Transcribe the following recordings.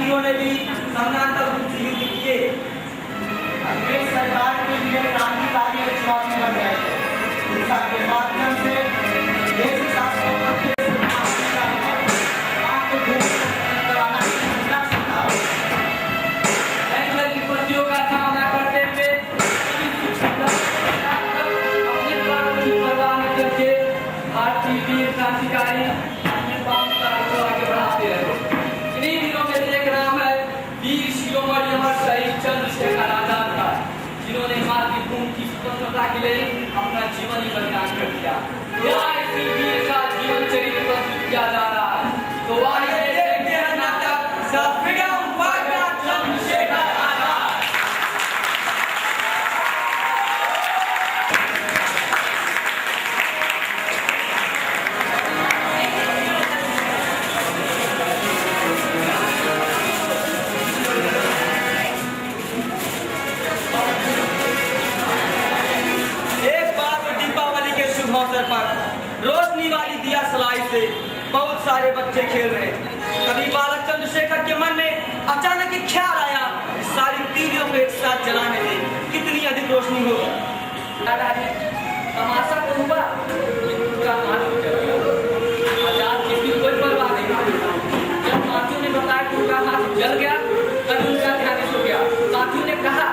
भारतीयों ने भी समानांतर रूप से युद्ध किए। अंग्रेज सरकार के लिए क्रांतिकारी एक चुनौती बन गए। हिंसा के माध्यम से देशी शासकों को विपत्तियों का सामना करते हुए अपने प्राणों की परवाह न करके भारतीय वीर क्रांतिकारी अपने पाकिस्तान को आगे बढ़ाते रहे। इन्हीं दिनों में एक नाम है वीर शिरोमणि अमर शहीद चंद्रशेखर आजाद का, जिन्होंने मातृभूमि की स्वतंत्रता के लिए अपना जीवन ही बलिदान कर दिया। यहाँ इसी वीर का जीवन चरित्र प्रस्तुत किया जा रहा है। तो आइए देखते हैं नाटक the freedom fighter Chandrashekhar Azad. अवसर पर रोशनी वाली दिया सलाई से बहुत सारे बच्चे खेल रहे थे। तभी बालक चंद्रशेखर के मन में अचानक एक ख्याल आया, सारी तीलियों को एक साथ जलाने से कितनी अधिक रोशनी होगी। दादाजी तमाशा तो हुआ, आजाद की भी कोई परवाह नहीं। जब साथियों ने बताया कि उनका हाथ जल गया, तब उनका ध्यान हो गया। साथियों ने कहा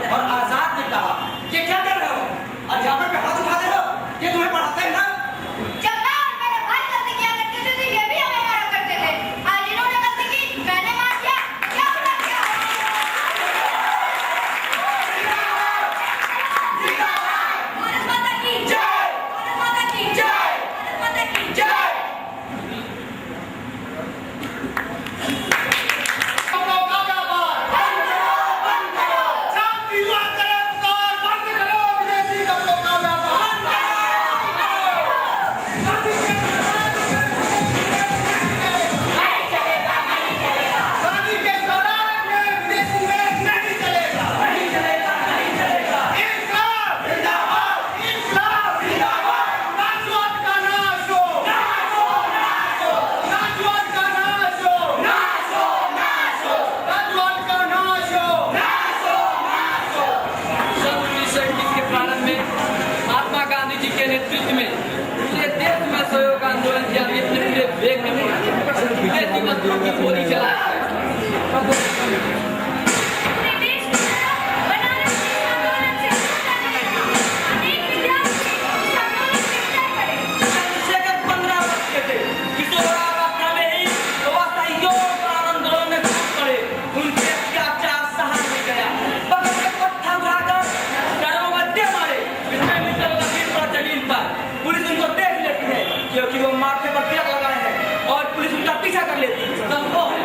और आजाद ने कहा कि क्या कर रहे हो, अध्यापक पे हाथ उठा दे रहे हो, ये तुम्हें पढ़ाते हैं ना? जब मैं और मेरे भाई गलती किया करते थे तो ये भी हमें मारा करते थे। आज इन्होंने गलती की, मैंने मार दिया, क्या होगा क्या? भारत माता की जय, भारत माता की जय, भारत माता की जय। क्योंकि वो माथे पर तिलक लगाए हैं और पुलिस उनका पीछा कर लेती है। संभव है।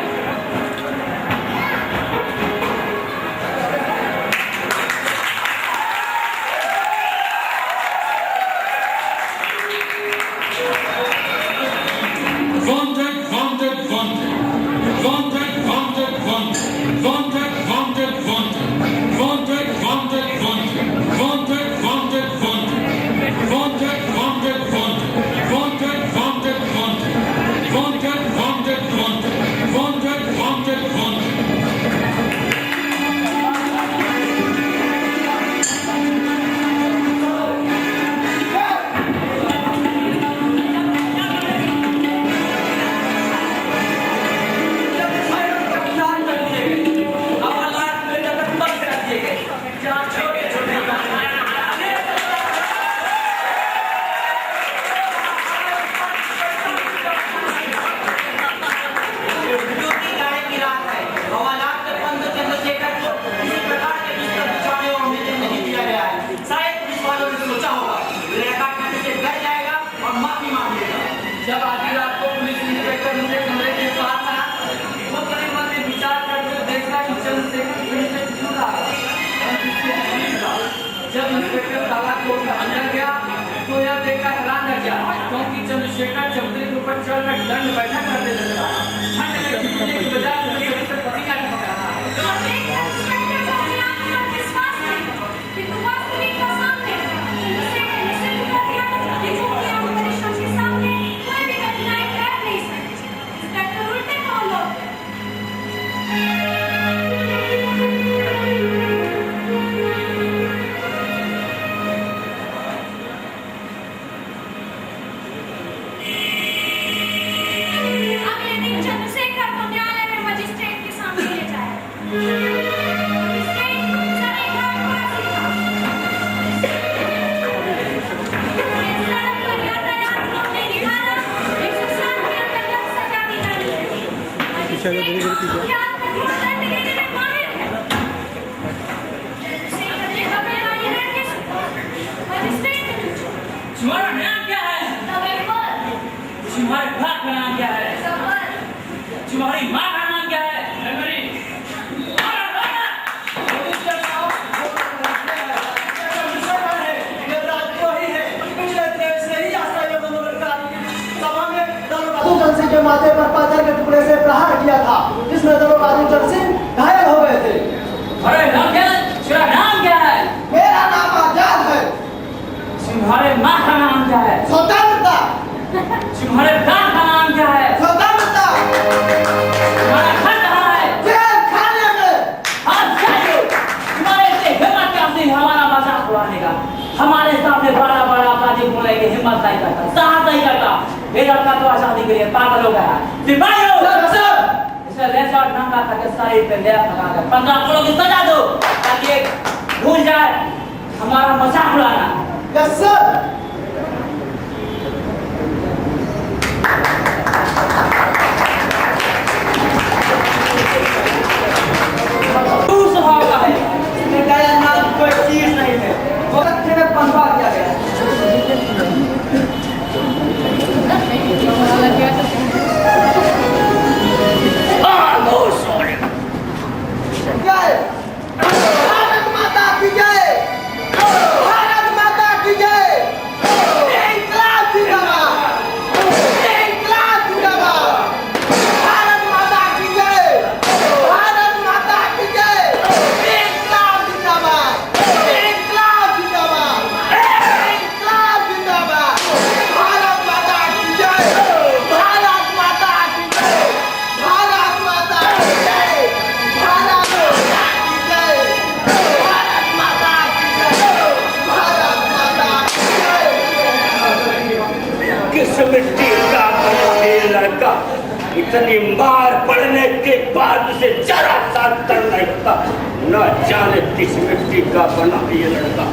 जब आधी रात को पुलिस इंस्पेक्टर उनके कमरे के पास आया, वो बड़े मन में विचार करके देखा कि चंद्रशेखर पुलिस से क्यों रहा है और किससे नहीं था। जब इंस्पेक्टर ताला खोल कर अंदर गया तो यह देखकर हैरान रह गया, क्योंकि चंद्रशेखर चबूतरे के ऊपर चढ़कर दंड बैठक करते नजर आया। ठंड में भीगने की बजाय उसे पसीना टपक रहा है। तुम्हारा नाम क्या है? तुम्हारे बाप का नाम क्या है? तुम्हारी माँ का नाम क्या है? के माथे पर पत्थर के टुकड़े से प्रहार किया था, जिसमें दरोगा चंद्र सिंह घायल हो गए थे। अरे नाम क्या है? तेरा नाम क्या है? मेरा नाम आजाद है। तुम्हारे माँ का नाम क्या है? स्वतंत्रता। तुम्हारे बाप का नाम क्या है? स्वतंत्रता। तुम्हारा घर कहाँ है? जेल खाने में। आप जाइए। तुम्हारे से हिम्मत कैसे हमारा मजाक उड़ाने का? हमारे सामने बड़ा बड़ा अपराधी बोलेंगे, हिम्मत नहीं करता, साहस नहीं करता। ये लड़का तो आजादी के लिए पागल हो गया। सिपाहियों, इसे लेकर नंगा करके शरीर पे लेप लगा कर 15 करोड़ की सजा दो, ताकि भूल जाए हमारा मजाक उड़ाना। Yes sir. तू स्वभाव का है, इसमें दया नाम कोई चीज नहीं है। वो अच्छे में पंखा किया गया। भारत माता की जय। भारत माता की जय। इंकलाब जिंदाबाद। इंकलाब जिंदाबाद। भारत माता की जय। भारत माता की जय। इंकलाब जिंदाबाद। इंकलाब जिंदाबाद। इंकलाब जिंदाबाद। भारत माता की जय। भारत माता की जय। भारत माता की जय। भारत माता की जय। भारत माता की जय। भारत माता की जय। किस मिट्टी का बना ये लड़का? इतनी मार पड़ने के बाद उसे जरा सा डर नहीं होता। न जाने किस मिट्टी का बना ये लड़का।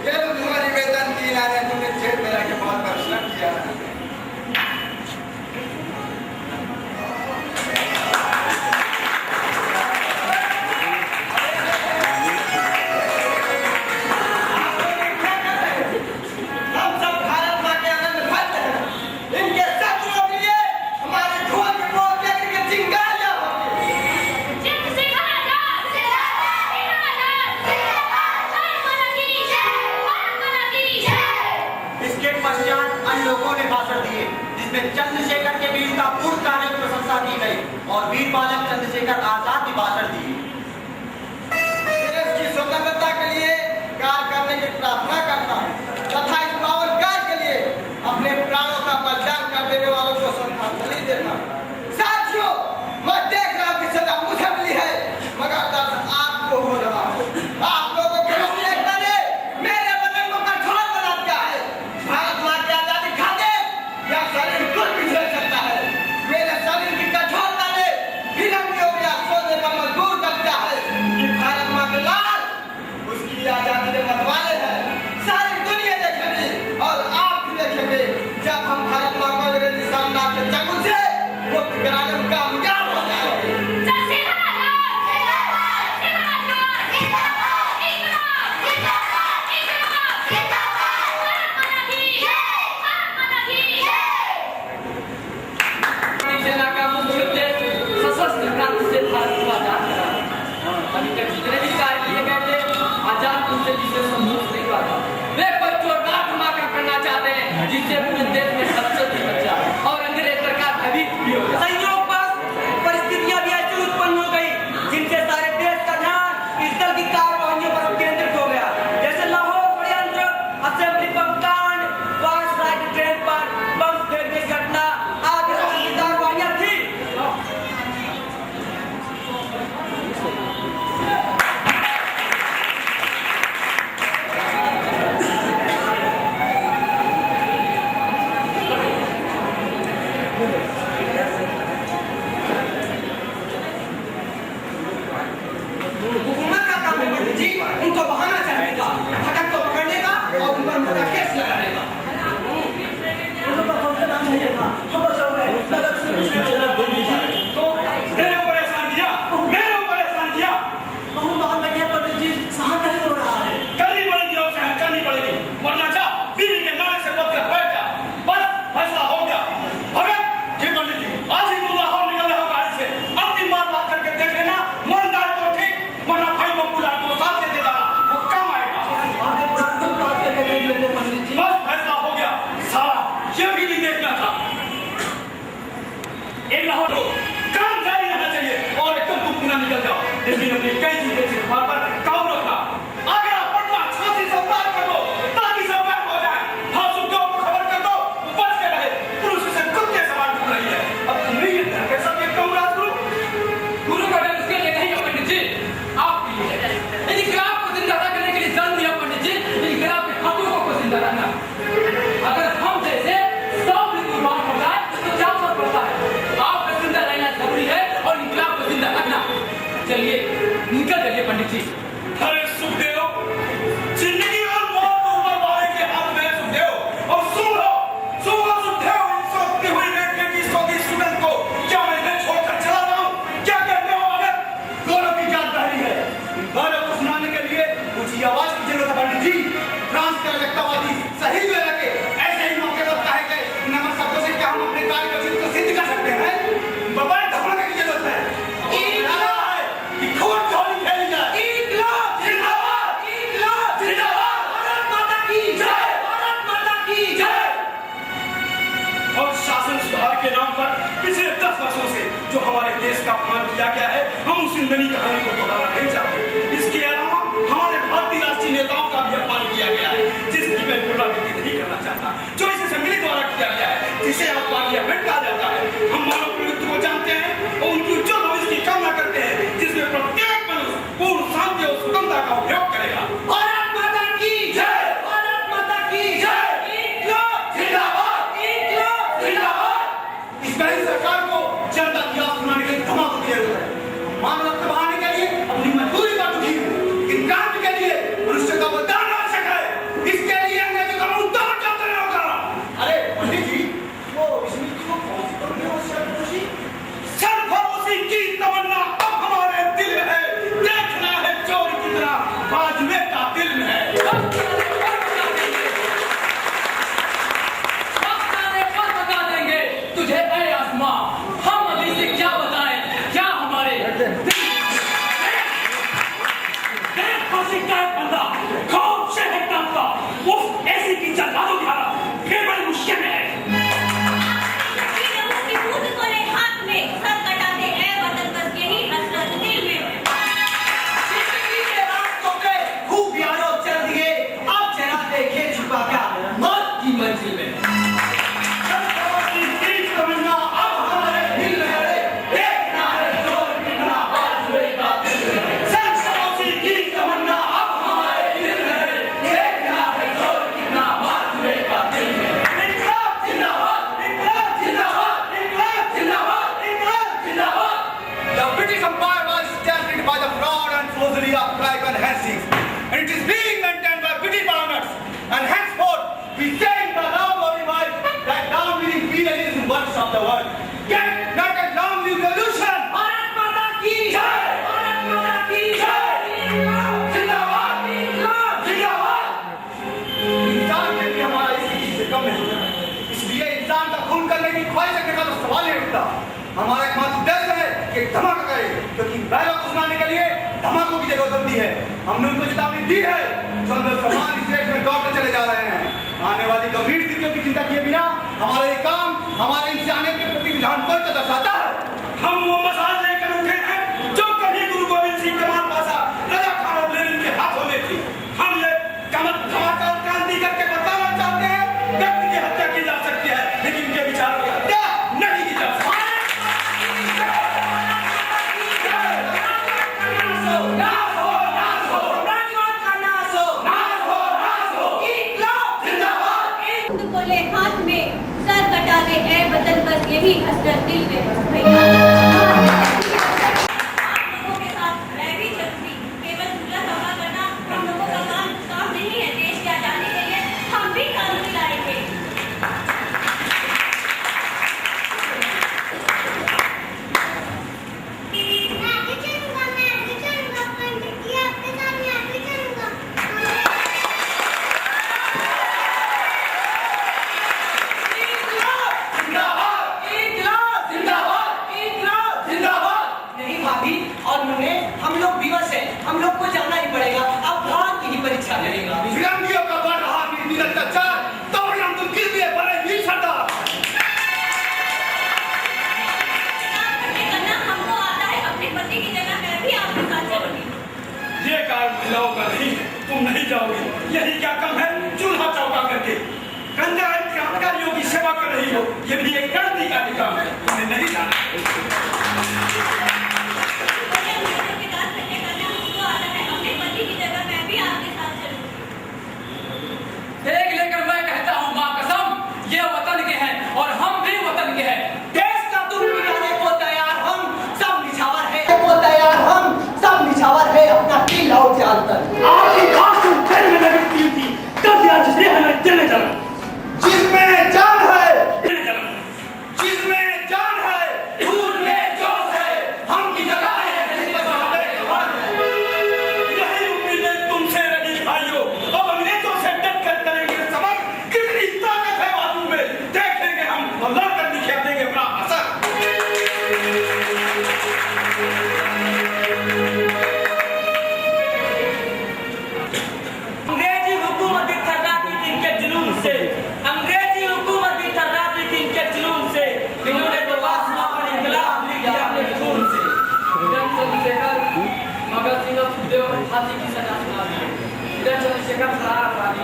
ये तो तुम्हारी वेतन की लाने तुमने जेल में रह के बहुत परिश्रम किया है। जिसमें चंद्रशेखर के वीरता पूर्ण कार्य की प्रशंसा की गई और वीर बालक चंद्रशेखर आजाद की भाषण दी। देश की स्वतंत्रता के लिए कार्य करने की प्रार्थना करता हूँ तथा इस पावन कार्य के लिए अपने प्राणों का बलिदान कर देने वालों को श्रद्धांजलि देता हूँ। साथियों, मैं देख रहा हूँ कि सजा मुझे मिली है मगर दर्द आपको हो रहा है। आप लोगों को रोकने ने मेरे बदन को कठोर बना दिया है। भारत माँ की आजादी खाते या शरीर कुछ भी झेल सकता है। मेरे शरीर की कठोरता ने फिरंगियों के सोचने पर मजबूर कर दिया है कि भारत माँ के लाल उसकी आजादी के मतवाले हैं। सारी दुनिया देखेगी और आप भी देखेंगे जब हम भारत माँ को अंग्रेजी साम्राज्य के चंगुल से मुक्त कराने में कामयाब हो जाएंगे। सेना का मुख्य उद्देश्य सशस्त्र क्रांति से भारत को आजाद कराना। अभी तक जितने भी कार्य किए गए थे आजाद उनसे जिससे संतुष्ट नहीं हुआ था। वे कोई जोरदार धमाका करना चाहते हैं जिससे पूरे देश में हलचल भी मच जाए और अंग्रेज सरकार भयभीत भी हो जाए। संयोगवश परिस्थितियां भी ऐसी उत्पन्न हो गई जिनसे सारे देश का ध्यान इस दल की कार्रवाइयों पर केंद्रित हो गया। जैसे लाहौर षड्यंत्र, असेंबली बम कांड, वायसराय की ट्रेन पर बम फेंकने की घटना आदि की कार्रवाइयां थी। हुकूमत का काम है पंडित जी उनको बहाना चाहने का, भटक को पकड़ने का और उन पर मुकदमा केस लगाने का। तो मेरे ऊपर एहसान किया, मेरे ऊपर एहसान किया। करनी पड़ेगी और सहन करनी पड़ेगी, वरना जा बीवी के नाले से बच कर बैठ जा। बस फैसला हो गया। भगत जी पंडित जी, आज ही तुम लाहौर निकल रहे हो गाड़ी से। अंतिम बार बात करके देख लेना, मन डाल तो ठीक, वरना भाई बब्बू लाल को साथ दे देगा, वो काम आएगा। बस फैसला हो गया। साला ये भी नहीं देखना था। एक लाहौर हो, काम जारी रहना चाहिए और एकदम तुम पुनः निकल जाओ। लेकिन अपनी कई चीजें सिर्फ वहां पर काम रखना। आगे पटना छाती से पार कर दो ताकि सब बैठ हो जाए। फासुद्दों को खबर कर दो, वो बच के रहे। पुरुष से कुत्ते सवार ढूंढ रही है। अब तुम नहीं है कैसा ये कहूँ राजगुरु? गुरु का डर उसके लिए नहीं है पंडित जी, आपके लिए है। यदि गिराफ को जिंदा रखने के लिए जन्म दिया पंडित जी, इन गिराफ के हकूकों को जिंदा रखना। अगर हम जैसे 100 भी कुर्बान हो जाए तो क्या फर्क पड़ता है? आपको जिंदा रहना जरूरी है और इनकलाब को जिंदा रखना। चलिए निकल जाइए पंडित जी। अरे सुखदेव, जिंदगी और मौत तो ऊपर वाले के हाथ में है सुखदेव। और सुन लो सुखदेव, इन सोती हुई लड़के की सोती सुगंध को क्या मैं इन्हें छोड़कर चला रहा हूँ? क्या कहते हो मगर? गौरव की जान पहली है। गौरव को सुनाने के लिए ऊंची आवाज की जरूरत है पंडित जी। फ्रांस का व्यक्तिवादी सही में रखे ऐसे ही मौके पर कहे गए नमक शब्दों से क्या हम अपने कार्य को सिद्ध कर सकते हैं? बबल ढकने की जरूरत है। कि खून चोरी फैल जाए। इनकलाब जिंदाबाद, इनकलाब जिंदाबाद, भारत माता की जय, भारत माता की जय। और शासन सुधार के नाम पर पिछले 10 वर्षों से जो हमारे देश का अपमान किया गया है, हम उस जिंदगी कहानी को दोहराना नहीं चाहते। इसके अलावा हमारे भारतीय राष्ट्रीय नेताओं का भी अपमान किया गया है, जिसकी मैं पुनरावृत्ति नहीं करना चाहता। जो इस असेंबली द्वारा किया गया है, जिसे आप पार्लियामेंट कहा जाता है। हम मानव प्रवृत्ति को जानते हैं और उनकी उज्जवल भविष्य की कामना करते हैं, जिसमें प्रत्येक मनुष्य पूर्ण शांति और सुगमता का उपयोग करेगा। भारत माता की जय, भारत माता की जय। इनकलाब जिंदाबाद, इनकलाब जिंदाबाद। इस नई सरकार को जनता की आवाज सुनाने के लिए धमाके की जरूरत है। मानवता बढ़ाने के लिए अपनी मजबूरी पर उठी है। क्रांति के लिए मनुष्य का बलिदान आवश्यक है। इसके लिए अंग्रेजों का मुद्दा हटाना होगा। अरे पंडित जी, वो इस नीति को कौन सी तोड़ने और सर्वोशी सर्वोशी की तमन्ना अब हमारे दिल में है। देखना है चोर कितना बाजुए का दिल में है। बता देंगे तुझे ऐ आसमां, हम अभी से क्या बताएं, क्या हमारे बंदा कौन से है काम का उस ऐसी की चल मारो फिर बड़ी मुश्किल में है। enhancing, and it is being maintained by British baronets. And henceforth, we say in the long glory voice that long live imperialism works of the world. Yet, not a long live revolution. Bharat माता की जय, भारत माता की जय, जिंदाबाद, जिंदाबाद। इंसान के लिए हमारा इसी चीज से कम नहीं है। इसलिए इंसान का खून करने की ख्वाहिश रखने का तो सवाल नहीं उठता। हमारा एकमात्र उद्देश्य है कि धमाका करे, क्योंकि बैलों को सुनाने के लिए धमाकों की जरूरत होती है। हमने उनको चेतावनी दी है, जो हम लोग समान इस देश में दौड़ते चले जा रहे हैं। आने वाली गंभीर स्थितियों की चिंता किए बिना हमारा ये काम हमारे इंसानियत के प्रति विधान को दर्शाता है। हम वो मसाल लेकर उठे हैं जो कभी गुरु गोविंद सिंह के पासा रजा खान और लेनिन के हाथों में थी। हम ये धमाका और क्रांति करके बताना चाहते हैं व्यक्ति की हत्या की जा सकती है, लेकिन उनके विचारों की हत्या नहीं की जा सकती। बोले हाथ में सर कटा दे ए वतन, बस यही हसरत दिल में भैया। आप लोगों के साथ मैं भी चलती, केवल झूला सफा करना हम लोगों का काम नहीं है। देश की आजादी के लिए हम भी कानून लाएंगे। नहीं भाभी और मुन्ने, हम लोग विवश हैं, हम लोग को जाना ही पड़ेगा। अब भगवान की ही परीक्षा लेगा। फिरंगियों का बढ़ रहा निर्दयी अत्याचार, तो हम तुम किस लिए बड़े वीर सरदार। करना हमको आता है, अपने पति की जगह मैं भी आपके साथ चलूंगी। ये कार्य महिलाओं का नहीं है, तुम नहीं जाओगी। यही क्या कम है चूल्हा चौका करके गंगा क्रांतिकारियों की सेवा कर रही हो, ये भी एक क्रांति का काम है, तुम्हें नहीं जाना। देख लेकर मैं कहता हूँ माँ कसम, ये वतन के हैं और हम भी वतन के हैं। देश का दुख मिटाने को तैयार हम सब निछावर है, को तैयार हम सब निछावर है अपना दिल और जान तक। आपकी आंसू दिल में लगती थी, तब आज से हमें दिल में जला। जिसमें जान है, दिल में जला। जिसमें जान है, खून में जोश है, हम की जगह है यही उम्मीदें तुमसे रही भाइयों। अब अंग्रेजों से डट कर करेंगे सबक, कितनी ताकत है बाजू में, देखेंगे हम अल्लाह कर दिखा देंगे अपना असर। अंग्रेजी हुकूमत भी थर्राती थी इनके जुलूम से, अंग्रेजी हुकूमत भी थर्राती थी इनके जुलूम से। इन्होंने तो वासना पर इंकलाब लिया अपने खून से। चंद्रशेखर, भगत सिंह और सुखदेव फांसी की सजा सुना दी। चंद्रशेखर फरार अपराधी।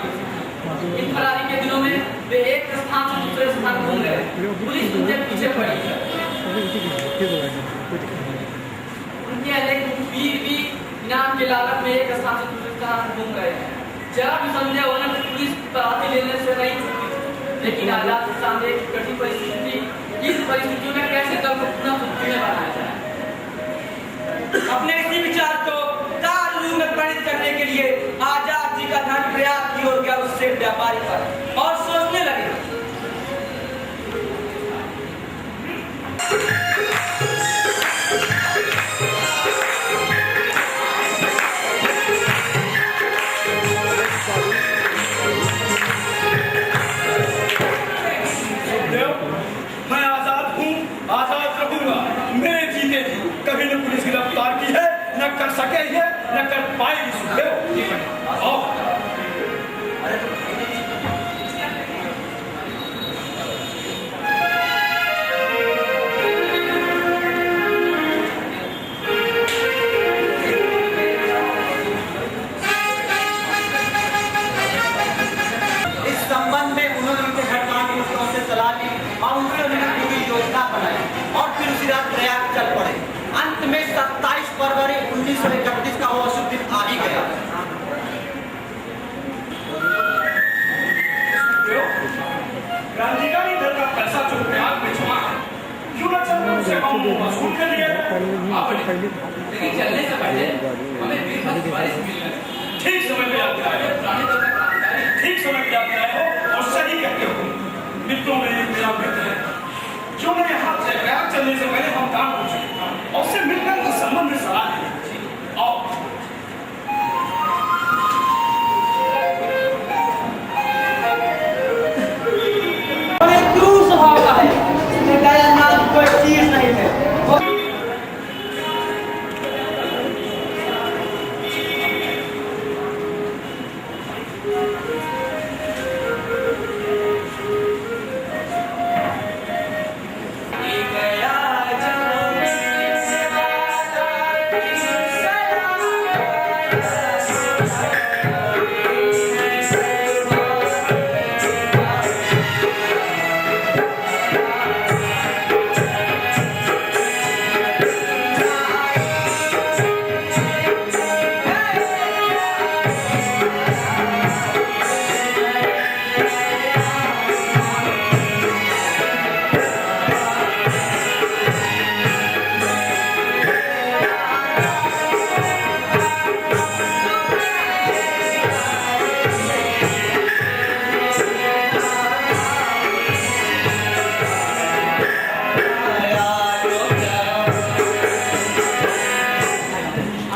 इन फरारी के दिनों में वे एक स्थान से दूसरे स्थान घूम गए, पुलिस उनके पीछे पड़ी। उनके अनेक वीर भी इनाम के लालच में एक स्थान से दूसरे स्थान घूम गए। जरा भी संदेह होने पर पुलिस तलाशी लेने से नहीं छूटी, लेकिन आजाद हिंदुस्तान एक कठिन परिस्थिति थी। इस परिस्थितियों में कैसे दल को पुनः सुदृढ़ बनाया जाए। अपने इसी विचार को कानून में परिणत करने के लिए आजाद जी का ध्यान प्रयास की ओर गया उससे व्यापारी पर और सोचने लगे। सुखदेव, मैं आजाद हूँ, आजाद रहूंगा। मेरे जीते जी कभी न पुलिस गिरफ्तार की है, न कर सके है, न कर पाएगी। सुखदेव आओ। ठीक समय पे आप आए हो, पुराने दल का क्रांतिकारी। ठीक समय पे आप आए हो और सही कहते हो। मित्रों में एक मेरा मित्र है जो मेरे हाथ से प्रयाग चलने से पहले हम काम हो चुके हैं और उससे मिलकर उस संबंध में सलाह दी। आओ हमें क्रूर स्वभाव का है, इसमें दया नाम कोई चीज नहीं है।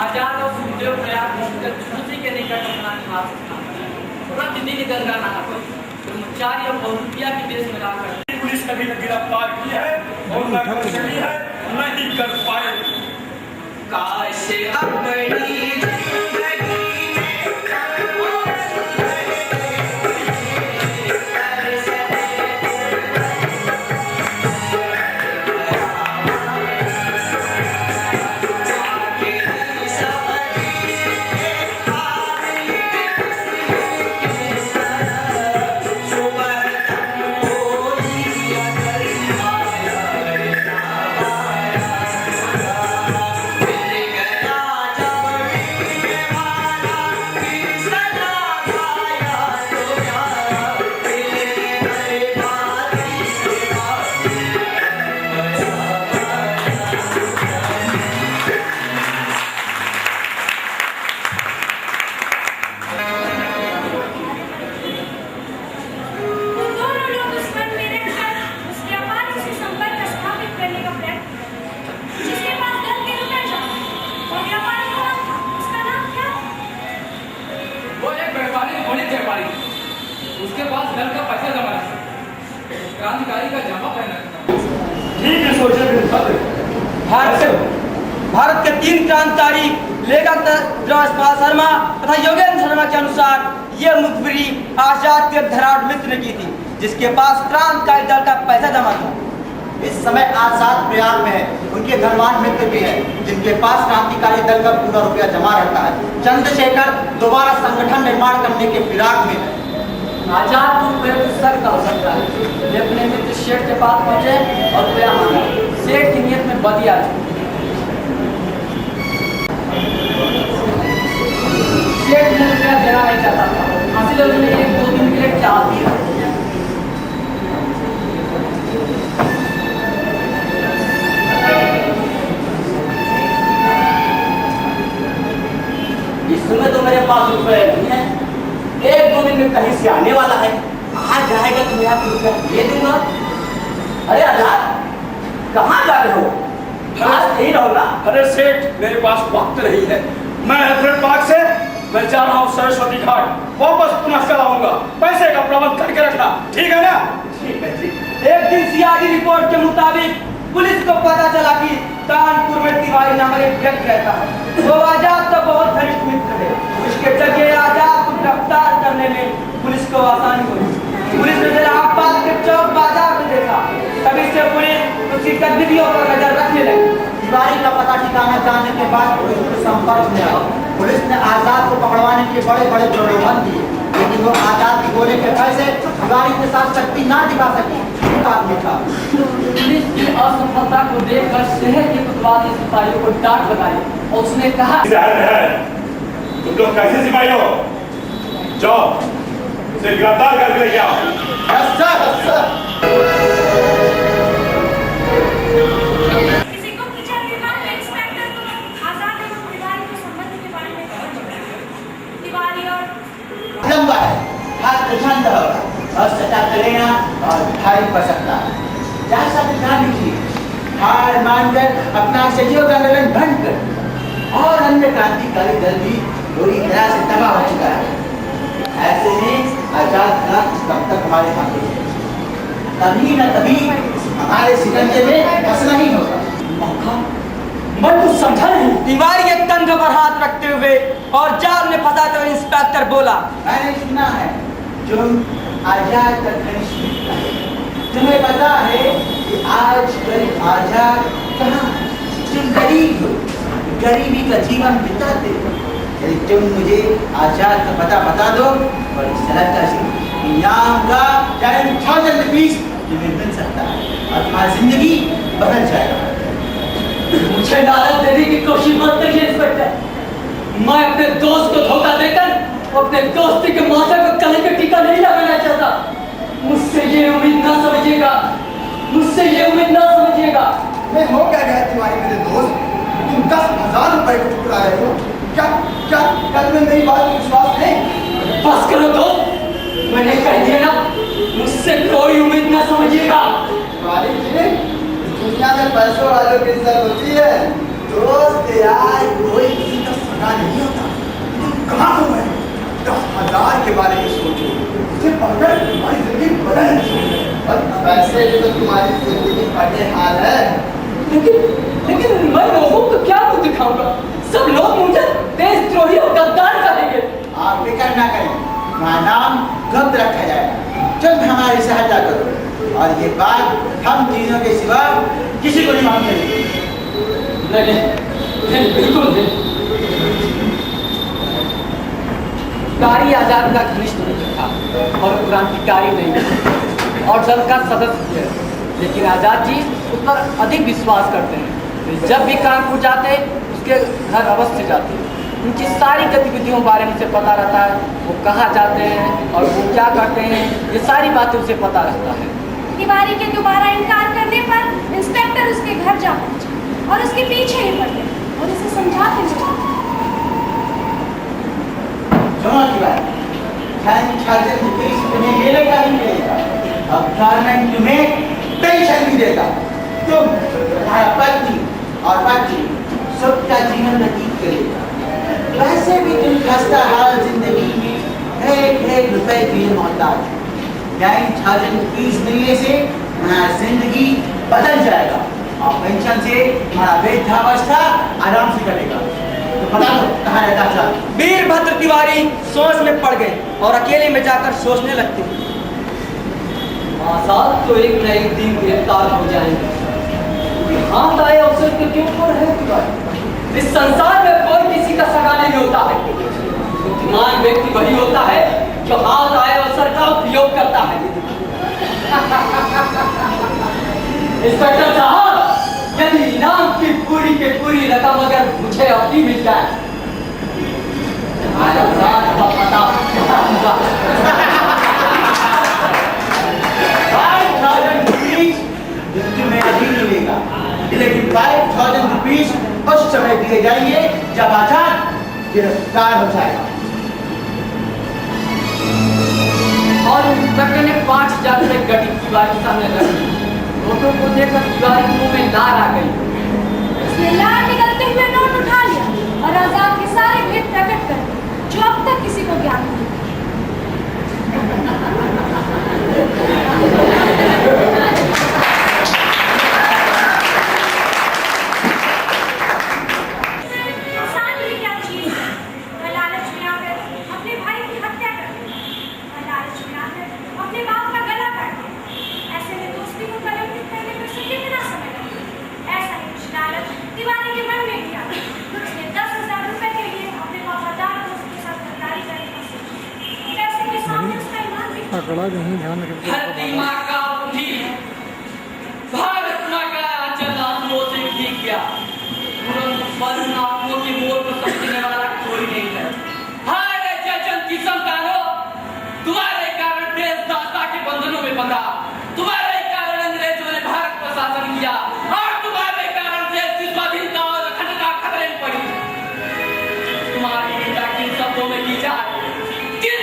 आजाद और सुखदेव प्रयाग पहुंचकर झूसी के निकट अपना निवास स्थान बनाया। पूरा दिल्ली गंगा नहा पर ब्रह्मचारी और बहुरूपिया के देश में रहकर पुलिस कभी न गिरफ्तार की है और न कर सकी है, न ही कर पाए। काश अपनी वो दोनों लोग उस पर मेरे घर उस व्यापारी से संपर्क स्थापित करने का प्रयत्न, जिसके पास दल के रुपए था। वो व्यापारी कौन था? उसका नाम क्या? वो एक व्यापारी गणित व्यापारी, उसके पास घर का पैसा जमा था, क्रांतिकारी का जामा पहना था। ठीक है सोचे बिन सत्य। भारत के 3 क्रांतिकारी लेखक राजपाल शर्मा तथा योगेंद्र शर्मा के अनुसार ये मुखबिरी आजाद के धराड़ मित्र ने की थी, जिसके पास क्रांतिकारी दल का पैसा जमा था। इस समय आजाद प्रयाग में है, उनके धनवान मित्र भी है जिनके पास क्रांतिकारी दल का पूरा रुपया जमा रहता है। चंद्रशेखर दोबारा संगठन निर्माण करने के फिराक में है। आजाद दूर पे सख्त हो सकता है। वे अपने मित्र शेठ के पास पहुंचे और रुपया मांगा। शेठ की नीयत में बदी आ चुकी। शेठ ने रुपया देना नहीं चाहता था, हासिल उसने 1-2 दिन के लिए चाल दिया। इस समय तो मेरे पास रुपए नहीं है, 1-2 दिन में कहीं से आने वाला है, कहाँ जाएगा तो मैं आपको रुपया दे दूंगा। अरे आजाद, कहाँ जा रहे हो? आज नहीं रहो ना। अरे सेठ, मेरे पास वक्त नहीं है। मैं हैदराबाद पार्क से मैं जा रहा हूँ सरस्वती घाट, वापस पुनः कल आऊंगा। पैसे का प्रबंध करके रखना, ठीक है ना? ठीक है, ठीक। एक दिन सीआईडी रिपोर्ट के मुताबिक पुलिस को पता चला कि कानपुर में तिवारी नामक एक व्यक्ति रहता है। वो आजाद का बहुत घनिष्ठ मित्र है। उसके जगह आजाद को गिरफ्तार करने में पुलिस को आसानी हुई। पुलिस ने इलाहाबाद के चौक बाजार में देखा, तभी से पुलिस उसकी गतिविधियों पर नजर रखने लगी। तिवारी का पता ठिकाना जानने के बाद पुलिस के संपर्क में आई। पुलिस ने आजाद को पकड़वाने के बड़े बड़े प्रलोभन दिए, लेकिन वो आजाद के गोले के भय से तिवारी के साथ शक्ति ना दिखा सकी। एक आदमी था। पुलिस की असफलता को देखकर शहर के कोतवाली सिपाहियों को डांट लगाई और उसने कहा, तुम लोग कैसे सिपाही हो? जाओ, इसे गिरफ्तार करके लेके आओ। किसी को पूछा विभाग के इंस्पेक्टर को आजाद एवं तिवारी के संबंध के बारे में पता चला। तिवारी लंबा है, हाथ तो शांत होगा और सटा करेगा और भारी पड़ सकता है। जैसा कि गांधी जी हार मानकर अपना सहयोग आंदोलन भंग कर और अन्य क्रांतिकारी दल भी पूरी तरह से तबाह हो चुका है। ऐसे में आजाद हिंद कब तक हमारे हाथ में है? कभी न कभी हमारे सिकंजे में फंसना ही होगा। मौका मैं कुछ समझा नहीं। तिवारी के कंधों पर हाथ रखते हुए और जाल में फंसाते हुए इंस्पेक्टर बोला, मैंने सुना है तुम आजाद का घनिष्ठ मित्र हो। तुम्हें पता है कि आज गरीब आजाद कहाँ है? तुम गरीब हो, गरीबी का जीवन बिताते हो। यदि तुम मुझे आजाद का पता बता दो और इस सरलता से इनाम का 10,000 रुपीस तुम्हें मिल सकता है और तुम्हारी जिंदगी बदल जाएगा। मुझे लालच देने की कोशिश मत करिए इंस्पेक्टर। मैं अपने दोस्त को धोखा देकर अपने दोस्ती के माथा को कलंक का टीका नहीं लगाना चाहता। मुझसे ये उम्मीद ना समझिएगा, मुझसे ये उम्मीद ना समझिएगा। मैं हो क्या गया तुम्हारे मेरे दोस्त? तुम 10,000 रुपए को ठुकरा रहे हो। क्या क्या क्या तुम्हें मेरी बात पर विश्वास नहीं? बस करो दोस्त, मैंने कह दिया ना, मुझसे कोई उम्मीद ना समझिएगा। मालिक जी, दुनिया में पैसों वालों की इज्जत होती है। दोस्त यार कोई किसी का सगा नहीं होता। तुम कहाँ हो? मैं 10,000 के बारे में सोचो, इसे पढ़कर तुम्हारी जिंदगी बदल जाएगी। और पैसे भी तो तुम्हारी जिंदगी बड़े हाल है। लेकिन मैं लोगों को क्या मुंह दिखाऊंगा? सब लोग मुझे देशद्रोही और गद्दार कहेंगे। आप फिक्र ना करें, तुम्हारा नाम गुप्त रखा जाएगा। तुम हमारी सहायता करो और ये बात हम तीनों के सिवा किसी को नहीं मालूम। नहीं, बिल्कुल नहीं। कारी आजाद का घनिष्ठ मित्र था और क्रांतिकारी नहीं और दल का सदस्य है। लेकिन आजाद जी उस पर अधिक विश्वास करते हैं। जब भी कानपुर जाते उसके घर अवश्य जाते। उनकी सारी गतिविधियों बारे में उसे पता रहता है। वो कहाँ जाते हैं और वो क्या करते हैं, ये सारी बातें उसे पता रहता है। तिवारी के दोबारा इनकार करने पर इंस्पेक्टर उसके घर जा पहुंचे और उसके पीछे ही पड़ गए और उसे समझाते रहे। सुनो तिवारी, 10,000 रुपीस तुम्हें मिलेगा ही मिलेगा। अब गवर्नमेंट तुम्हें पेंशन भी देगा। तुम, तुम्हारा पत्नी और बच्ची सबका जीवन व्यतीत करेगा। वैसे भी तुम खस्ता हाल जिंदगी में एक रुपए के लिए मोहताज। 10,000 रुपीस मिलने से तुम्हारा जिंदगी बदल जाएगा और पेंशन से तुम्हारा वृद्धावस्था आराम से कटेगा। तो बता दो कहाँ रहता था? वीरभद्र तिवारी सोच में पड़ गए और अकेले में जाकर सोचने लगते। आजाद तो एक न एक दिन गिरफ्तार हो जाएंगे। हाथ आए अवसर के क्यों पर है तिवारी? इस संसार में कोई किसी का सगा नहीं होता है। बुद्धिमान व्यक्ति वही होता है जो हाथ आए अवसर का उपयोग करता है। इंस्पेक्टर साहब, यदि इनाम की पूरी रकम अगर मुझे अपनी मिल जाए, आजाद का पता क्या होगा? 5,000 रुपीस तुम्हें अभी मिलेगा, लेकिन 5,000 रुपीस उस समय दिए जाएंगे जब आजाद गिरफ्तार हो जाएगा। और इंस्पेक्टर ने 5,000 रुपए गटी तिवारी के सामने रख दी। नोटों को देखकर तिवारी के मुंह में लार आ गई। उसने लार निकलते हुए नोट उठा लिया और आजाद के सारे भेद प्रकट कर दिए जो अब तक किसी को ज्ञात नहीं। इंसान ही क्या चीज है? वह लालच में आकर अपने भाई की हत्या कर दी। वह लालच में आकर अपने बाप का गला काट दिया। ऐसे में दोस्ती को कलंकित करने में उसे कितना समय लगा? ऐसा ही कुछ लालच तिवारी के मन में भी आ गया। उसने 10,000 रुपए के लिए अपने वफादार दोस्त के साथ गद्दारी करने का सोचा। पैसे के सामने उसका ईमान भी धरती माँ का बुद्धि, भारत माँ का आंचल आंसुओं से भीग गया। तुरंत आंखों की मोर को समझने वाला कोई नहीं है। हाय रे जयचंद की संतानो, तुम्हारे कारण देश दाता के बंधनों में बंधा। तुम्हारे कारण अंग्रेजों ने भारत पर शासन किया और तुम्हारे कारण देश की स्वाधीनता और अखंडता खतरे में पड़ी। तुम्हारी निंदा किन शब्दों में की जाए, किन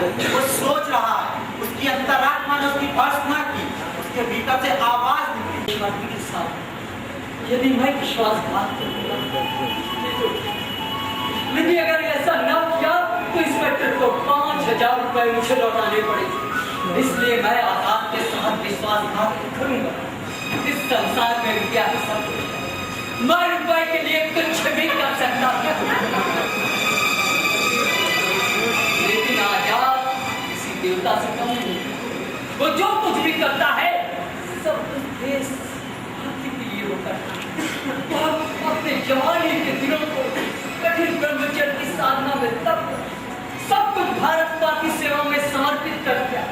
वो सोच रहा है, उसकी अंतरात्मा ने उसकी भर्त्सना की, उसके भीतर से आवाज निकली। के साथ यदि मैं विश्वासघात करूंगा, लेकिन अगर ऐसा न किया तो इंस्पेक्टर को 5,000 रुपए मुझे लौटाने पड़ेंगे। इसलिए मैं आजाद के साथ विश्वासघात करूंगा। इस संसार में रुपया ही सब कुछ है। मैं रुपए के लिए कुछ भी कर सकता हूं, लेकिन आजाद किसी देवता से कम नहीं। वो जो कुछ भी करता है सब कुछ देश भक्ति के लिए वो करता है। वो अपने जवानी के दिनों को कठिन ब्रह्मचर्य की साधना में तब सब कुछ भारत माता की सेवा में समर्पित कर दिया।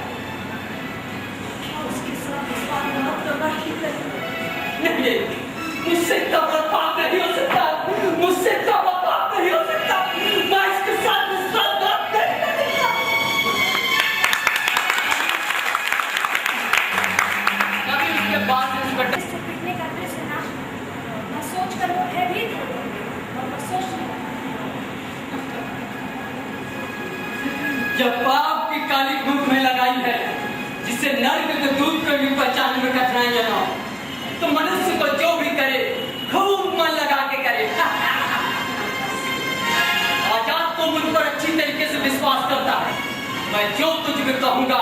उसके साथ विश्वासघात करना ठीक नहीं, मुझसे इतना बड़ा पाप नहीं हो सकता, मुझसे इतना बड़ा पाप नहीं हो सकता। मैं इसके साथ विश्वासघात नहीं कर सकता। कभी उसके बाद इंस्पेक्टर इससे पिटने का दृश्य सुना, मैं सोचकर वो भयभीत हो गई और मैं सोचने लगी, जब पाप की काली धूप में लगाई है, जिसे नर्क के दूध को भी पहचानने में कठिनाइयां न हो, तो मनुष्य को जो भी करे खूब मन लगा के करे। आजाद तो मुझ पर अच्छी तरीके से विश्वास करता है। मैं जो तुझ में कहूंगा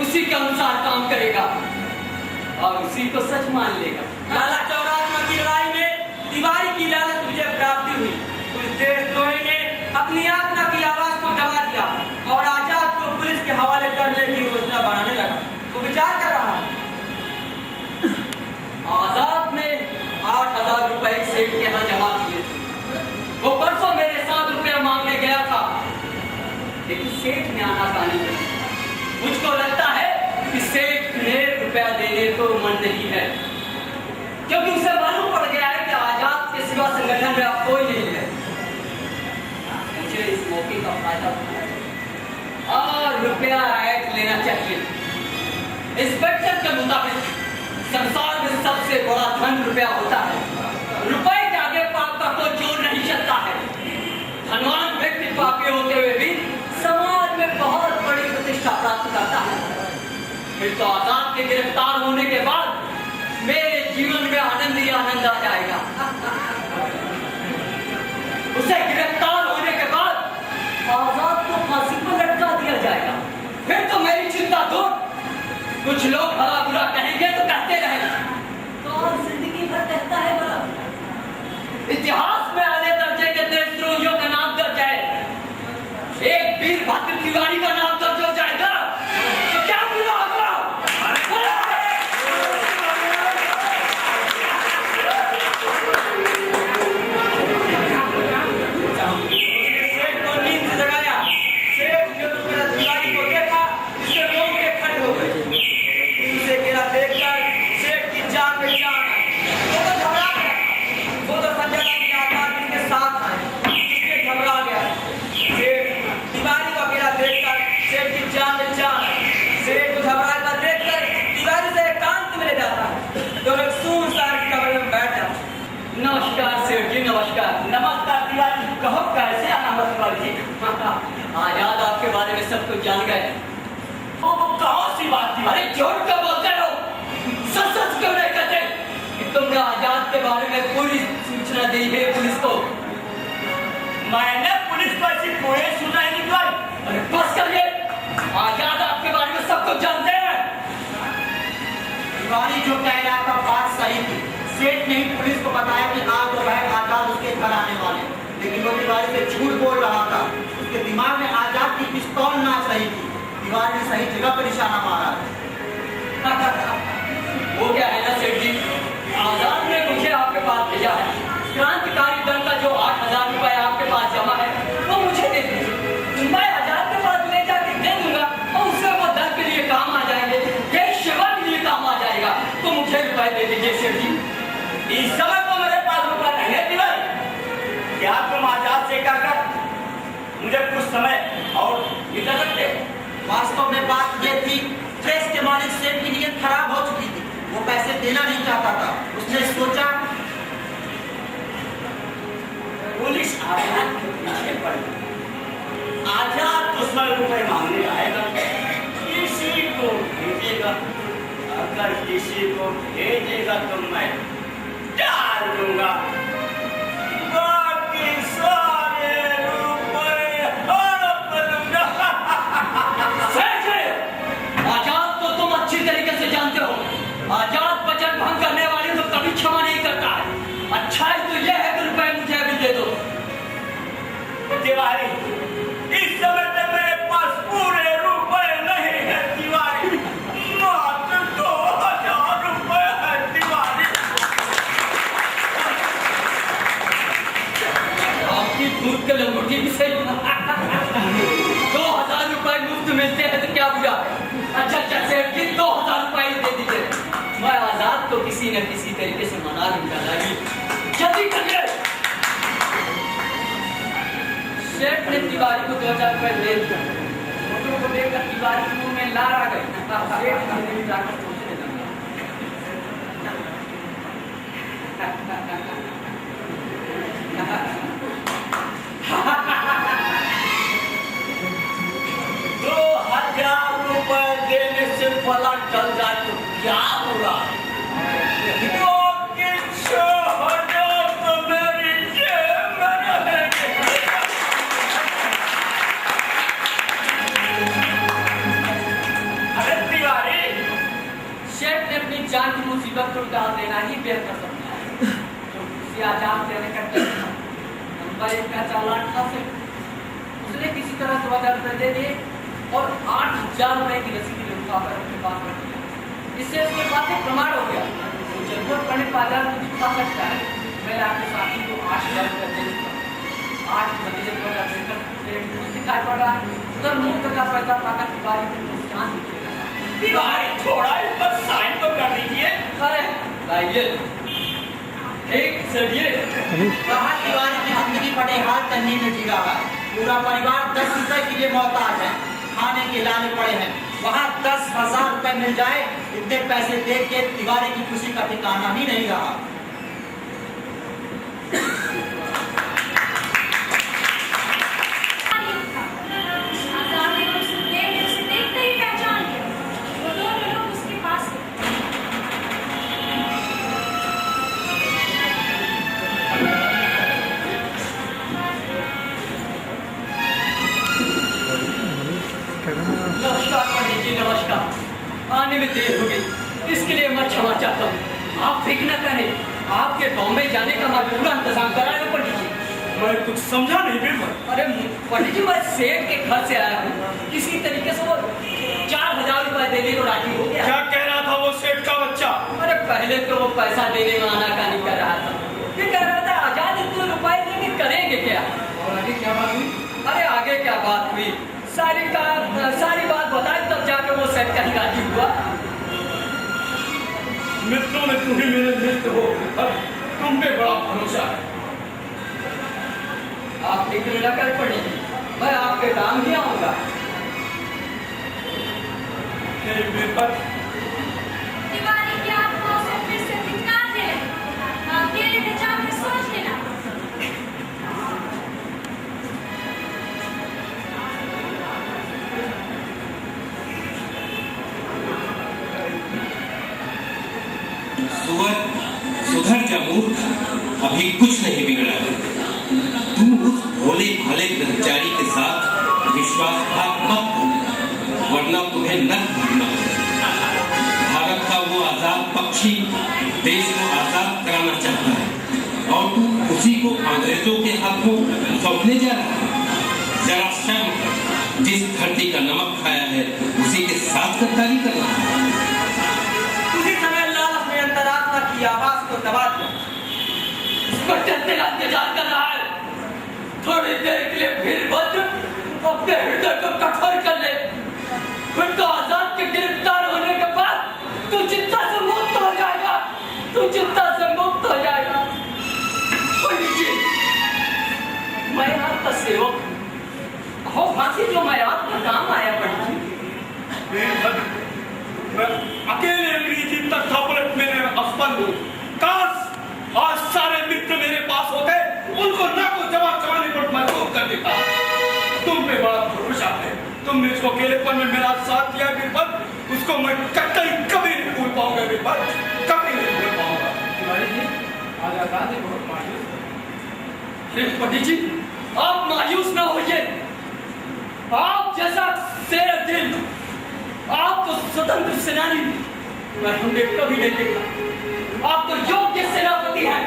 उसी के अनुसार काम करेगा और उसी को सच मान लेगा। लाला चौरात्मा की लड़ाई में तिवारी की लालच मुझे प्राप्ति हुई। उस देशद्रोही ने अपनी आत्मा की आवाज को दबा दिया और आजाद को पुलिस के हवाले करने की योजना बनाने लगा। वो विचार कर रहा है। आजाद ने 8,000 रुपए सेठ के यहाँ जमा किए थे। वो परसों मेरे 7 रुपया मांगने गया था, लेकिन सेठ ने आनाकानी की। मुझको लगता है कि सेठ ने रुपया देने को मन नहीं है, क्योंकि उसे मालूम पड़ गया है कि आजाद के सिवा संगठन में अब कोई नहीं है। मुझे इस मौके का फायदा उठाना और रुपया ऐड लेना चाहिए। इंस्पेक्टर के मुताबिक संसार में सबसे बड़ा धन रुपया होता है। रुपए के आगे पाप का कोई जोड़ नहीं सकता है। धनवान व्यक्ति पापी होते हुए भी समाज में बहुत बड़ी प्रतिष्ठा प्राप्त करता है। फिर तो आजाद के गिरफ्तार होने के बाद मेरे जीवन में आनंद ही आनंद आ जाएगा। उसे गिरफ्तार होने के बाद आजाद को फांसी पर लटका दिया जाएगा। फिर तो मेरी चिंता दूर। कुछ लोग भला बुरा कहेंगे तो कहते रहे, तो और जिंदगी भर कहता है भला। इतिहास में आले दर्जे के देशद्रोहियों का नाम दर्ज है। एक वीरभद्र तिवारी का नाम दर्ज हो जाएगा तो क्या बुरा होगा? सेठ को नींद से जगाया। सेठ ने तो मेरा तिवारी को देखा, इसके रोंगटे खड़े हो गए। उसे गिरा देखकर सेठ की जान में जान आई। वो तो घबरा गया। वो तो संजय की आजादी के साथ आए, इसलिए घबरा गया। सेठ तिवारी को गिरा देखकर सेठ की जान में जान आई। सेठ को घबरा कर देखकर तिवारी से एकांत में ले जाता है। तो लोग सुनसान की कमरे में बैठ जाते हैं। नमस्कार सेठ जी, नमस्कार। नमस्कार तिवारी जी, कहो कैसे आना तिवारी जी? आजाद आपके बारे में सब कुछ जान गए। कौन सी बात थी? अरे झूठ क्यों बोलते हो? सच सच क्यों नहीं कहते कि तुमने आजाद के बारे में पूरी सूचना दी है पुलिस को? मैंने पुलिस को ऐसी कोई सूचना नहीं दी। अरे बस करिए, आजाद आपके बारे में सब कुछ जानते हैं। तिवारी जो कह रहा था बात सही थी। सेठ ने ही पुलिस को बताया कि आज दोपहर आजाद उसके घर आने वाले, लेकिन वो तिवारी से झूठ बोल रहा था। उसके दिमाग में आजाद की पिस्तौल नाच रही थी। तिवारी ने सही जगह पर निशाना मारा। वो क्या है ना सेठ जी, आजाद ने मुझे आपके पास भेजा है। क्रांतिकारी दल का जो 8,000 रुपए आपके पास जमा है वो मुझे दे दीजिए। मैं आजाद के पास ले जाके दे दूंगा और उससे वो दल के लिए काम आ जाएंगे, देश सेवा के लिए काम आ जाएगा। तो मुझे रुपए दे दीजिए सेठ जी। इस समय तो मेरे पास रुपए नहीं है तिवारी। क्या तुम आजाद से कहकर मुझे कुछ समय और निकल सकते हो? वास्तव में बात ये थी, प्रेस के मालिक सेठ की नीयत खराब हो चुकी थी। वो पैसे देना नहीं चाहता था। उसने सोचा पुलिस आजाद के पीछे पड़ी। आजाद दुश्मन रुपए मांगने आएगा, किसी को भेजेगा, अगर किसी को भेजेगा तो मैं डाल दूंगा, बाकी सारे रुपए हड़प लूंगा। आजाद तो तुम अच्छी तरीके से जानते हो, आजाद बजट भंग करने वाले तो कभी क्षमा नहीं करता है। अच्छा है तो यह है कि रुपए मुझे अभी दे दो। तिवारी, इस समय तक मेरे पास पूरे रुपए नहीं है तिवारी, मात्र 2000 रुपए है तिवारी। आपकी दूध के लंगोटी भी सही 2000 रुपए मुफ्त मिलते हैं तो क्या बुरा। अच्छा सेठ जी 2000 रुपए दे दीजिए, मैं आजाद को किसी न किसी तरीके से मना लूंगा। जल्दी करिए। सेठ ने तिवारी को 2000 रुपए दे दिया। फोटो को देखकर तिवारी के मुंह में लार आ गई। सेठ ने जाकर सोचने लगा, ₹2000 देने से भला टल जाए तो क्या बुरा। बाकी 6000 तो मेरी जेब में रहेंगे। अरे तिवारी, सेठ ने अपनी जान की मुसीबत को डाल देना ही बेहतर समझा है। तो किसी आजाद देने का नंबर 1 का चालान था सेठ, उसने किसी तरह 2000 रुपए दे दिए और 8000 रुपए की रसीद लिखवाकर अपने पास रख दिया। इससे उसके पास एक प्रमाण हो गया, तो जरूरत पड़ने पर आजाद को दिखा सकता है। मैं आपके साथी को 8000 रुपए दे दूंगा। 8 बजे पर दिखाई पड़ रहा है, उधर मुफ्त का पैसा पाकर तिवारी को नुकसान दिखेगा। तिवारी थोड़ा इस पर साइन तो कर दीजिए। अरे लाइए एक चलिए। कहा तिवारी की जिंदगी बड़े हाल तंगी में जी रहा है। पूरा परिवार 10 रुपए के लिए मोहताज है, खाने के लाने पड़े हैं। वहाँ 10,000 रुपए मिल जाए, इतने पैसे देख के तिवारी की खुशी का ठिकाना ही नहीं रहा। आजाद ने उसे देखते ही पहचान लिया। वो दोनों लोग उसके पास थे। नमस्कार पंडित जी, नमस्कार। आने में देर हो गई, इसके लिए मैं क्षमा चाहता हूँ। आप फिक्र न करें, आपके बॉम्बे जाने का मैं पूरा इंतजाम कराया पंडित जी। मैं कुछ समझा नहीं बिल्कुल। अरे पंडित जी, मैं सेठ के घर से आया हूँ, किसी तरीके से वो 4000 रुपए देने को राजी हो गया। क्या कह रहा था वो सेठ का बच्चा? अरे पहले तो वो पैसा देने में आनाकानी कर रहा था, ये कह रहा था आजाद इतने रुपए देके करेंगे क्या। और आगे क्या बात हुई? अरे आगे क्या बात हुई, सारी बात बताई तब जाकर वो सेठ का ही राजी हुआ। मित्रों में तुम ही मेरे मित्र हो, अब तुम पे बड़ा भरोसा है। आप फिक्र न कर पंडित जी, मैं आपके काम ही आऊंगा। मेरी बेपत तिवारी की आपको उसे फिर से धिक्कार दे रहे। अकेले में जाकर सोच लेना। सुधर जा मूर्ख, अभी कुछ नहीं बिगड़ा है। तुम उस भोले भाले ब्रह्मचारी के साथ विश्वासघात मत करो, वरना तुम्हें नर्क भरना होगा। भारत का वो आजाद पक्षी देश को आजाद कराना चाहता है और तुम उसी को अंग्रेजों के हाथों सौंपने जा रहा है। जरा शर्म कर, जिस धरती का नमक खाया है उसी के साथ गद्दारी कर रहा है। उसी समय लालच में अंतरात्मा की आवाज को दबा दिया। इंतजार कर रहा है, थोड़ी देर के लिए फिर वज्र अपने हृदय को कठोर कर ले, फिर तो आजाद के गिरफ्तार होने के बाद तू चिंता से मुक्त हो जाएगा, तू चिंता से मुक्त हो जाएगा। पंडित जी, मैं आपका सेवक हो, फांसी जो मैं आपका काम आया पंडित जी। मैं अकेले अंग्रेजी तख्तापलट में असफल हूँ। काश आज सारे मित्र मेरे पास होते, उनको ना को जवाब चलाने पर मजबूर कर देता। तुम पे मुझे बड़ा भरोसा है। तुमने जो अकेलेपन में मेरा साथ दिया बीरबल, उसको मैं कतई कभी नहीं भूल पाऊंगा बीरबल, कभी नहीं भूल पाऊंगा। तिवारी जी, आज आजाद जी बहुत मायूस है। अरे पंडित जी, आप मायूस ना होइए। आप जैसा शेर दिल, आप तो स्वतंत्र सेनानी मैं हमने कभी नहीं देखा। आप तो योग्य सेनापति हैं।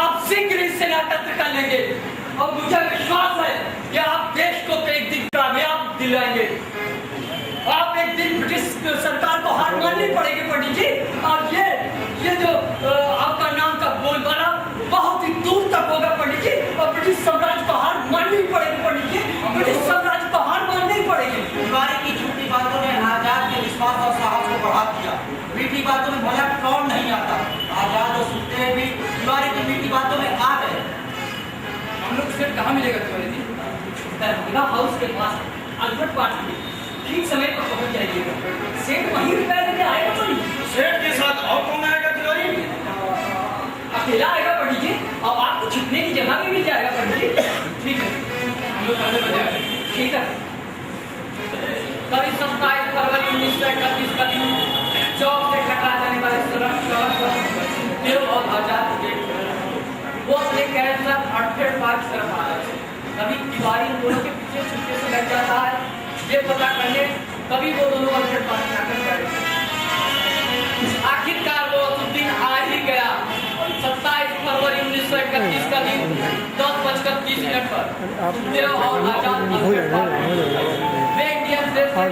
आप शीघ्र ही सेना एकत्र कर लेंगे और मुझे विश्वास है कि आप देश को एक दिन कामयाब दिलाएंगे। आप एक दिन ब्रिटिश सरकार को हार माननी पड़ेगी पंडित जी। और ये जो आपका नाम का बोलबाला बहुत ही दूर तक होगा पंडित जी। और ब्रिटिश साम्राज्य को हार माननी पड़ेगी पंडित जी। ब्रिटिश साम्राज्य को हार माननी पड़ेगी। तिवारी की झूठी बातों ने आजाद के विश्वास और साहस को बढ़ा दिया। मीठी बातों में भला कौन नहीं आता। आजाद और सुनते भी तिवारी की मीठी बातों में आ गए। हम लोग सेठ कहाँ मिलेगा तिवारी जी? दरभंगा हाउस के पास अल्बर्ट पार्क में ठीक समय पर पहुंच जाइएगा। सेठ वहीं रुपया लेके आएगा तो नहीं। सेठ के साथ और कौन आएगा तिवारी? अकेला आएगा पंडित जी और आपको छिपने की जगह भी मिल जाएगा पंडित जी। ठीक है, हम लोग पहले बजे आएंगे। ठीक है। कभी 27 फरवरी 1931 का दिन चौक से टकरा जाने वाले देव और आजाद के वो अपने कैद से अटकेट पार्क तरफ आ रहे थे। कभी तिवारी उन दोनों के पीछे छुपके से लग जाता है ये पता करने। कभी वो दोनों अटकेट पार्क में आकर बैठे। आखिरकार वो दिन आ ही गया। 27 फरवरी 1931 का दिन 10:30 पर देव और आजाद अटकेट पार्क वे इंडियन रेल पर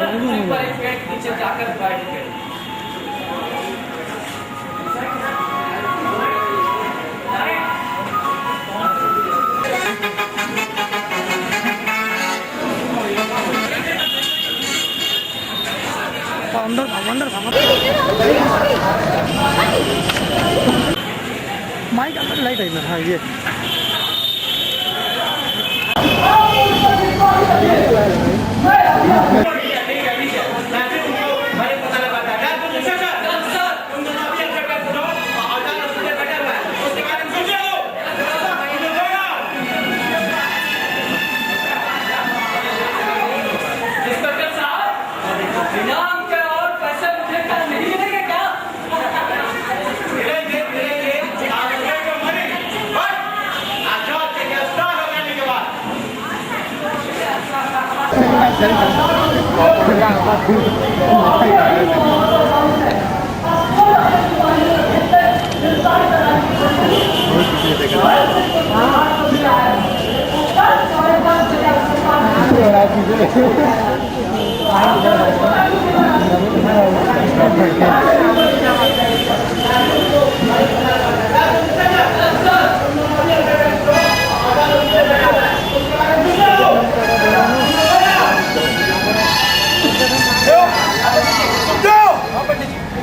एक पेड़ के नीचे जाकर बैठ गए। माइक अंदर लाइट है ना। हाँ ये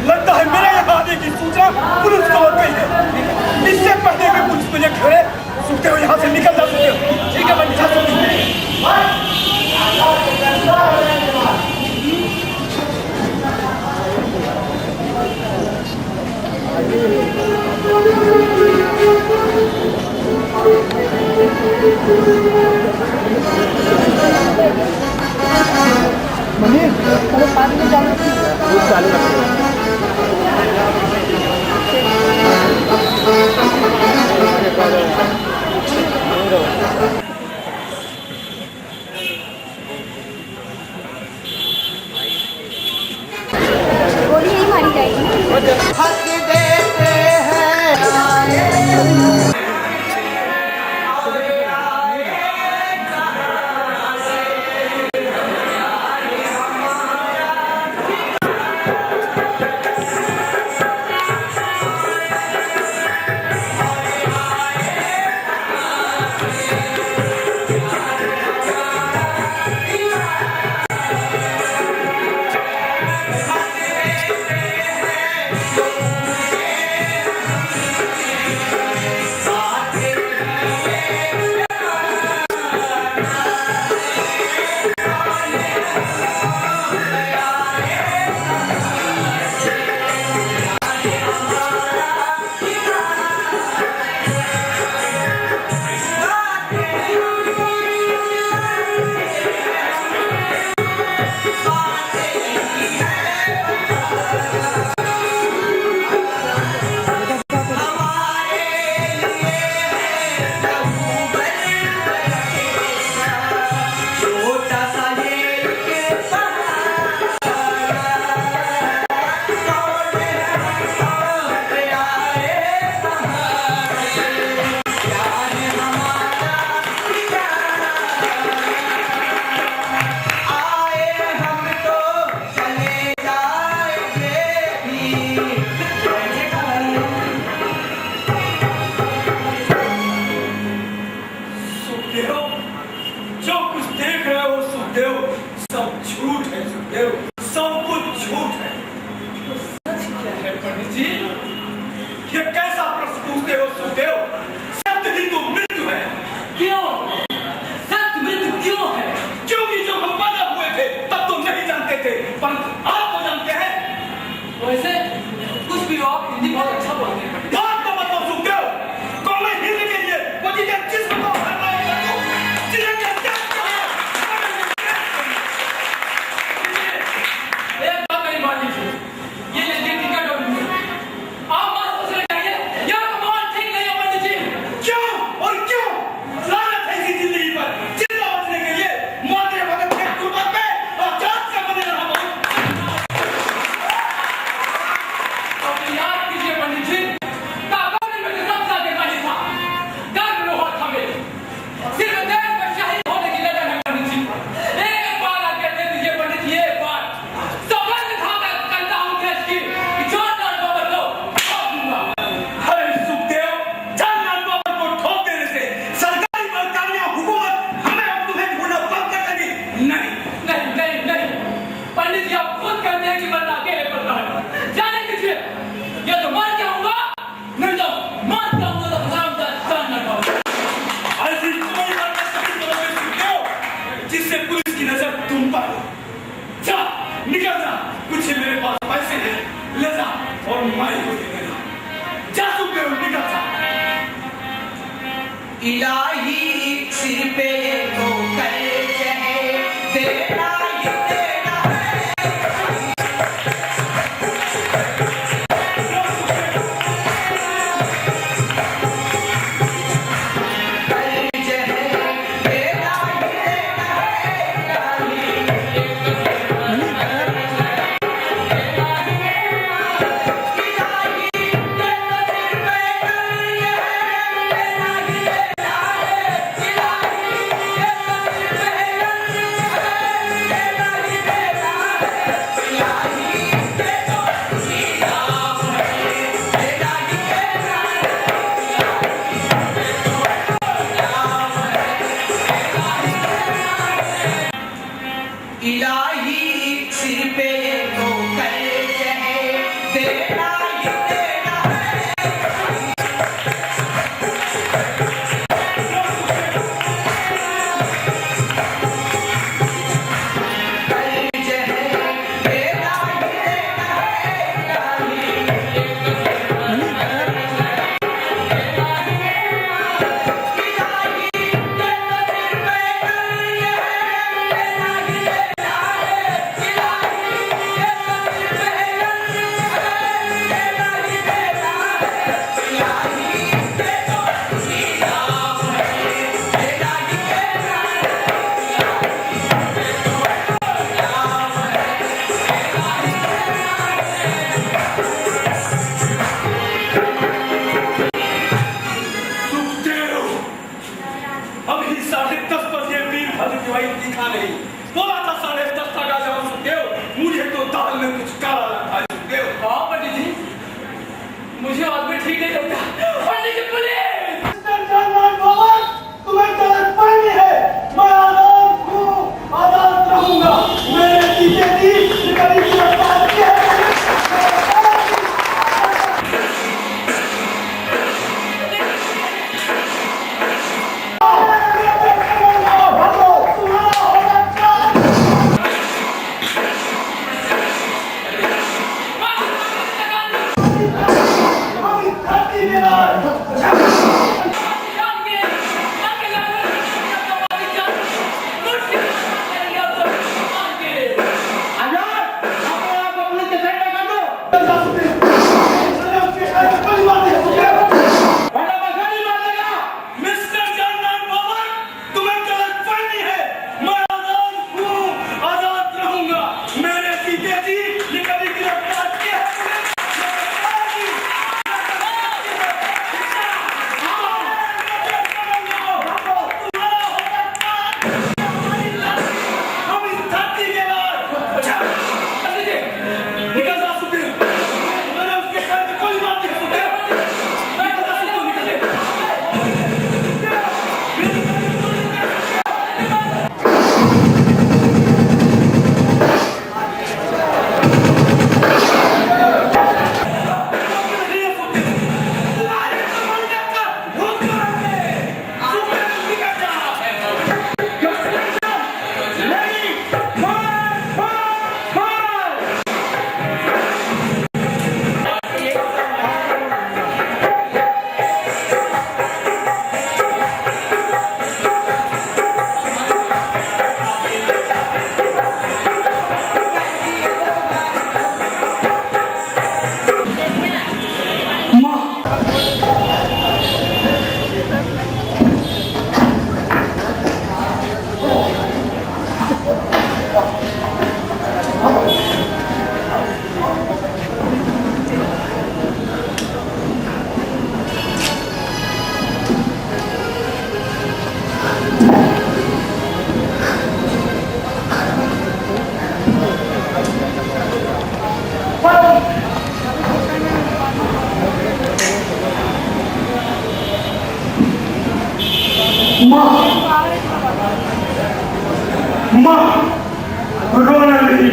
लगता है मेरे यहाँ आने की सूचना पुलिस को हो गई है। इससे पहले कि पुलिस मुझे खड़े सुनते हुए यहाँ से निकल जा सके। ठीक है पंडित मनीष चलो 5 मिनट चालू रखिए। गोली नहीं मारी जाएगी। हक देते हैं पंत आपको जानते हैं? वैसे कुछ भी हो, आप हिंदी बहुत अच्छा बोलते हैं पंडित। बात का मतलब सुखदेव, तो मैं हिंदी के लिए पति के जिस्म को हटाए रखूं, जिन्हें क्या क्या एक बात मेरी मान लीजिए, ये लीजिए टिकट और लीजिए। आप मत सोच रहे जाइए, यह कमाल ठीक नहीं है पंडित जी। क्यों और क्यों लानत है इसी जिंदगी पर? जिंदा बचने के लिए माते भगत के कुर्बान पे और जात का बने रहना बहुत। अपने याद कीजिए पंडित जी, काकोरी में तो सब जाके नहीं था, गर्व लोहा था मेरे। सिर्फ देश में शहीद होने की लगन है पंडित जी। एक बार आके दे दीजिए पंडित जी, एक बार। सौगंध खाकर कहता हूँ देश की, कि जो लाल बाबा को ठोक दूंगा। अरे सुखदेव, जानलाल बाबर को ठोक देने से सरकारी बलकामियां हुकूमत हमें अब तुम्हें ढूंढना बंद कर देगी। नहीं, नहीं नहीं नहीं, पंडित जी आप खुद कहते हैं कि मैं अकेले पड़ रहा है। जाने दीजिए, ये तो मर जाऊंगा, नहीं तो मर जाऊंगा तो हराम का जान न पाऊंगा। ऐसी कोई हरकत नहीं करोगे सुखदेव, जिससे पुलिस की नजर तुम पर हो। जा, निकल जा, कुछ मेरे पास पैसे हैं, ले जा और माई को दे देना। जा सुखदेव, निकल जा। इलाही सिर पे तो कर्ज है, देना ही देना है। कर्ज है, देना ही देना है। इलाही के तो सिर पे कर्ज है, देना ही देना है। इलाही के तो सिर पे कर्ज है, देना ही देना है। इलाही के तो सीधा है, देना ही देना है। इलाही सिर पे तो कर्ज है, देना ही देना है। कर्ज है, देना ही देना है। इलाही के तो सिर पे कर्ज है, देना ही देना है। इलाही के तो सिर पे कर्ज है, देना ही देना है। इलाही के तो सीधा है, देना ही देना है। सुखदेव, अभी 10:30 बजे वीरभद्र की वही दिखा नहीं। बोला था 10:30 तक आ जाओ सुखदेव, मुझे तो दाल में कुछ काला लगा है सुखदेव। हाँ पंडित जी, मुझे आदमी ठीक नहीं लगता। पंडित जी पुलिस! जानलाल बाबर, तुम्हें गलत फहमी है। मैं आजाद हूँ, आजाद रहूंगा। मेरे जीते जी कभी गिरफ्तार किया मार! धरती मेरा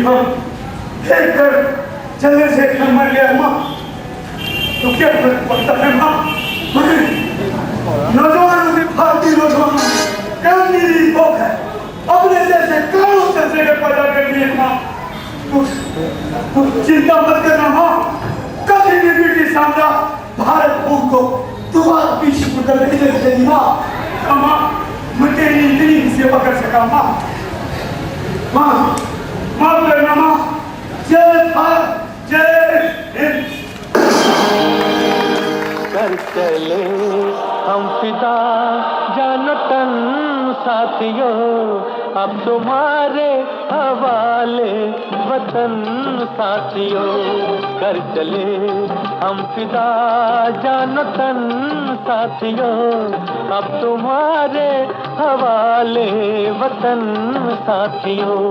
हम देख कर चलने से मर गया माँ, तो क्या फर्क पड़ता है माँ? नौजवानों की भारतीय नौजवान कानूनी भोग है, अपने जैसे कानून से जगह पैदा कर दिए माँ। तू चिंता मत करना माँ, कभी भी ब्रिटिश साम्राज्य भारत भूमि को तुम्हारे पीछे पकड़ नहीं चलेगी माँ। माँ मैं तेरी इतनी सेवा कर सका माँ। माँ माफ करना माँ। जय भारत, जय हिंद। कर चले हम फिदा जानतन साथियों, अब तुम्हारे हवाले वतन साथियों। कर चले हम फिदा जानतन साथियों, अब तुम्हारे हवाले वतन साथियों।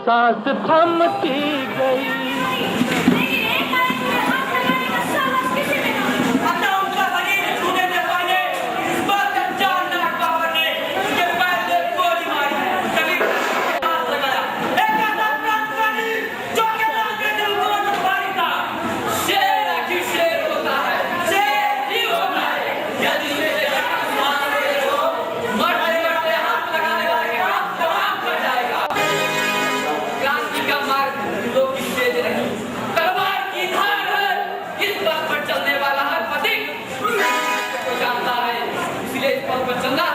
सांस थमती गई। अपना उनका शरीर छूने से पहले इस बात का जान ना बाबर ने उसके पैर में गोली मारी, कभी हाथ लगाया। एक ऐसा प्रांतवादी जो के नाम के दिल को नवारी था। शेर की शेर होता है, शेर ही होता है। यदि मेरे मारने को मरते मरते हाथ लगाने वाले का हाथ तमाम कर जाएगा। क्रांति का मार्ग लोग तेज नहीं, तलवार की धार है। इस पथ पर चलने वाला हर पथिक को जानता है, इसलिए इस पथ पर चलना